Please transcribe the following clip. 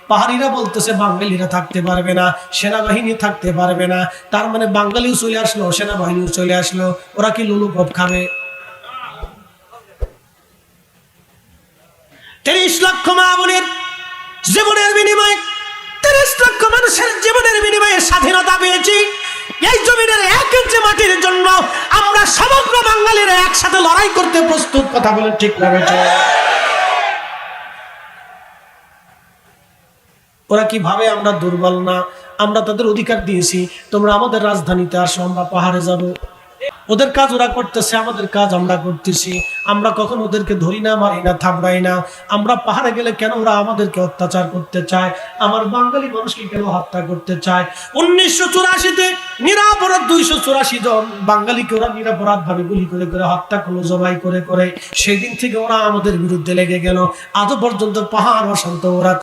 পাহাড়িরা বলতেছে বাঙালিরা থাকতে পারবে না, সেনাবাহিনী থাকতে পারবে না। তার মানে বাঙালিও চলে আসলো, সেনাবাহিনীও চলে আসলো। ওরা কি লুলুপপ খাবে? 30 লক্ষ মা বোনের জীবনের বিনিময়ে, 30 লক্ষ মানুষের জীবনের বিনিময়ে স্বাধীনতা পেয়েছি। এই জমিনের 1 ইঞ্চি মাটির জন্য আমরা সমগ্র বাঙালিরা একসাথে লড়াই করতে প্রস্তুত। কথা বলেন ঠিক না বেঠিক? ওরা কি ভাবে আমরা দুর্বল না? আমরা তাদের অধিকার দিয়েছি, তোমরা আমাদের রাজধানীতে আসো, আমরা পাহাড়ে যাব। ওদের কাজ ওরা করতেছে, আমাদের কাজ আমরা করতেছি। আমরা কখন ওদেরকে ধরি না, মারি না, থাবড়াই না। আমরা পাহাড়ে গেলে কেন ওরা আমাদেরকে অত্যাচার করতে চায়? আমার বাঙালি মানুষকে কেন হত্যা করতে চায়? 1984-তে নিরাপরাধ 284 জন বাঙালিকে ওরা নিরাপরাধ ভাবে গুলি করে করে হত্যা করলো, জবাই করে করে। সেই দিন থেকে ওরা আমাদের বিরুদ্ধে লেগে গেল। আজও পর্যন্ত পাহাড় অশান্ত ওরা